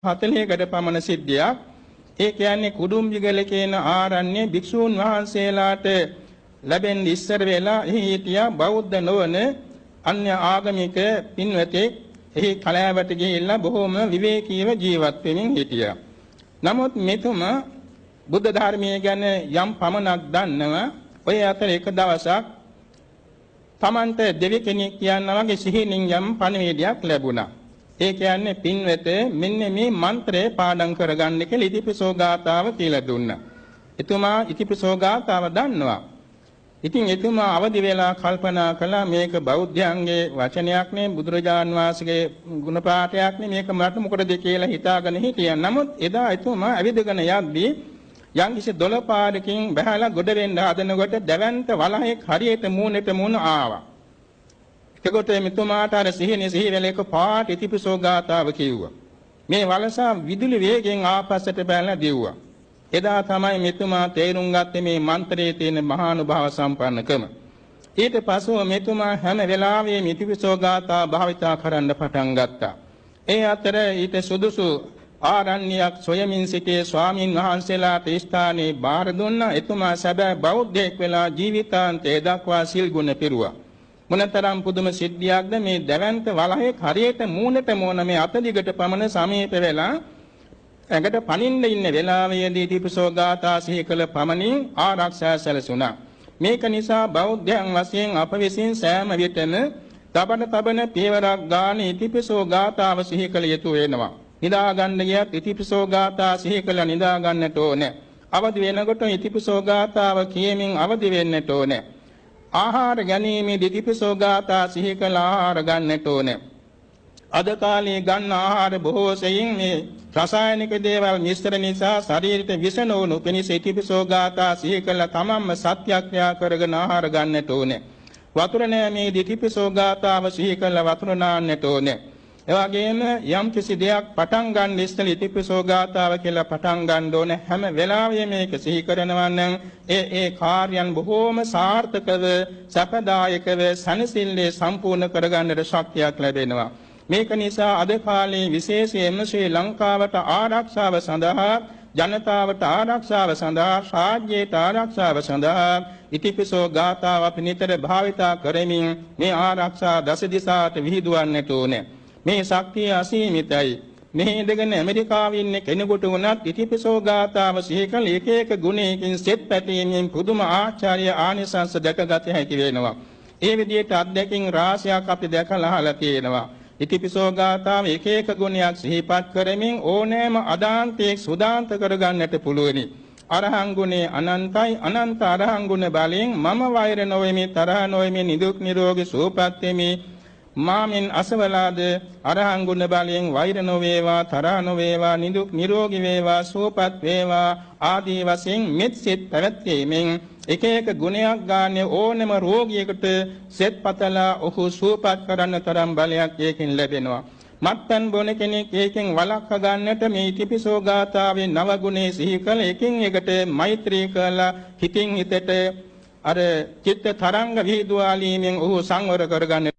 40කට පමණ සිද්ධියක්. ඒ කියන්නේ කුඩුම්බිගල කියන ආරණ්‍ය භික්ෂූන් වහන්සේලාට ලැබෙන ඉස්සර වෙලා එහි හිටියා බෞද්ධ නොවන අන්‍ය ආගමික පින්වතෙක්. එහි කලාවට ගිහිල්ලා බොහෝම විවේකීව ජීවත් වෙමින් හිටියා. නමුත් මෙතුමා බුද්ධ ධර්මයේ ගැන යම් පමණක් දන්නවා. ඔය අතර එක දවසක් තමන්ට දෙවි කෙනෙක් කියනවා වගේ සිහිනින් යම් පණිවිඩයක් ලැබුණා. ඒ කියන්නේ පින්වත මෙන්න මේ මන්ත්‍රය පාඩම් කරගන්න කියලා ඉතිපිසෝ ගාථාව කියලා දුන්නා. එතුමා ඉතිපිසෝ ගාථාව දන්නවා. ඉතින් එතුමා අවදි වෙලා කල්පනා කළා මේක බෞද්ධයන්ගේ වචනයක් නේ බුදුරජාන් වහන්සේගේ ගුණ පාඨයක් නේ මේක මට මොකටද කියලා හිතාගෙන හිටියා. නමුත් එදා එතුමා ඇවිදගෙන යද්දී යම්කිසි දොළපාරකින් බහැලා ගොඩ වෙන්න හදනකොට දැවැන්ත වලහෙක් හරියට මූණට මූණ ආවා. එතකොට මෙතුමාට අර සිහි වෙලේක පාට ඉතිපිසෝ ගාථාව කිව්වා. මේ වලසා විදුලි වේගෙන් ආපස්සට බැලලා දිව්වා. එදා තමයි මෙතුමා තේරුම් ගත්තේ මේ මන්ත්‍රයේ තියෙන මහානුභාව සම්පන්නකම. ඊට පස්ව මෙතුමා හැම වෙලාවෙම ඉතිපිසෝ ගාථා භාවිතා කරන්න පටන් ගත්තා. ඒ අතර ඊට සුදුසු ආරණ්‍යයක් සොයමින් සිටියේ ස්වාමින් වහන්සේලාට ස්ථානයේ බාර දුන්නා. එතුමා සැබෑ බෞද්ධයෙක් වෙලා ජීවිතාන්තය දක්වා සිල් ගුණ පිරුවා. මොනතරම් පුදුම සිද්ධියක්ද මේ දැවැන්ත වලහේ හරියට මූණට මූණ මේ අත දිගට පමණ සමීප වෙලා ඇඟට පනින්න ඉන්න වෙලාවේදී ඉතිපිසෝ ගාථා සිහි කළ පමණින් ආරක්ෂා සැලසුණා. මේක නිසා බෞද්ධයන් වශයෙන් අප විසින් සෑම විටම තබන පියවරක් ගානේ ඉතිපිසෝ ගාථාව සිහි කළ යුතු වෙනවා. නිදා ගන්න ගියත් ඉතිපිසෝ ගාථා සිහි කළ නිදා ගන්නට ඕනේ. අවදි වෙනකොට ඉතිපිසෝ ගාථාව කියමින් අවදි වෙන්නට ඕනේ. ආහාර ගැනීමේදී ඉතිපිසෝ ගාථා සිහි කළ ආහාර ගන්නට ඕනේ. අද කාලේ ගන්න ආහාර බොහෝ සෙයින් මේ රසායනික දේවල් මිශ්‍ර නිසා ශරීරයට විෂ නොවනු පිණිස ඉතිපිසෝ ගාථා සිහි කළ තමන්ම සත්‍යක්‍රියා කරගෙන ආහාර ගන්නට ඕනේ. වතුර නෑමේදී ඉතිපිසෝ ගාථාව සිහි කළ වතුර නාන්නට ඕනේ. එවැගේම යම් කිසි දෙයක් පටන් ගන්න ඉස්සෙල්ලා ඉතිපිසෝ ගාථාව කියලා පටන් ගන්න ඕනේ. හැම වෙලාවෙම මේක සිහි කරනවා නම් ඒ කාර්යයන් බොහෝම සාර්ථකව සපදායකව සනසිල්ලේ සම්පූර්ණ කරගන්නට ශක්තියක් ලැබෙනවා. මේක නිසා අද කාලේ විශේෂයෙන්ම ශ්‍රී ලංකාවට ආරක්ෂාව සඳහා ජනතාවට ආරක්ෂාව සඳහා රාජ්‍යයට ආරක්ෂාව සඳහා ඉතිපිසෝ ගාථාව අපි නිතර භාවිතා කරමින් මේ ආරක්ෂා දස දිසාට විහිදුවන්නට ඕනේ. මේ ශක්තිය අසීමිතයි. මේ ඉඳගෙන ඇමරිකාවේ ඉන්න කෙනෙකුට වුණත් ඉතිපිසෝ ගාථාව සිහි කළ එක එක ගුණයකින් සෙත් පැතීමෙන් පුදුම ආචාර්ය ආනිසංස දැකගත හැකි වෙනවා. ඒ විදිහට අත්දැකීම් රාශියක් අපි දැකලා අහලා තියෙනවා. ඉතිපිසෝ ගාථාව එක එක ගුණයක් සිහිපත් කරමින් ඕනෑම අදාන්තයක් සුදාන්ත කරගන්නට පුළුවනි. අරහං ගුණේ අනන්තයි අනන්ත අරහං ගුණ බලයෙන් මම වෛර නොවෙමි තරහ නොවෙමි නිදුක් නිරෝගී සුවපත් වෙමි. මාමින් අසවලාද අරහං ගුණ බලයෙන් වෛර නොවේවා තරහ නොවේවා නිදුක් නිරෝගී වේවා සුවපත් වේවා ආදී වශයෙන් මෙත් සිත් පැවැත්වීමෙන් එක එක ගුණයක් ගානේ ඕනම රෝගියෙකුට සෙත් පතලා ඔහු සුවපත් කරන්න තරම් බලයක් ඒකෙන් ලැබෙනවා. මත්පැන් බොන කෙනෙක් ඒකෙන් වළක්වා ගන්නට මේ ඉතිපිසෝ ගාථාවේ නව ගුණේ සිහි කළ එකින් එකට මෛත්‍රී කළා හිතින් හිතට අර චිත්ත තරංග විහිදුවාලීමෙන් ඔහු සංවර කරගන්න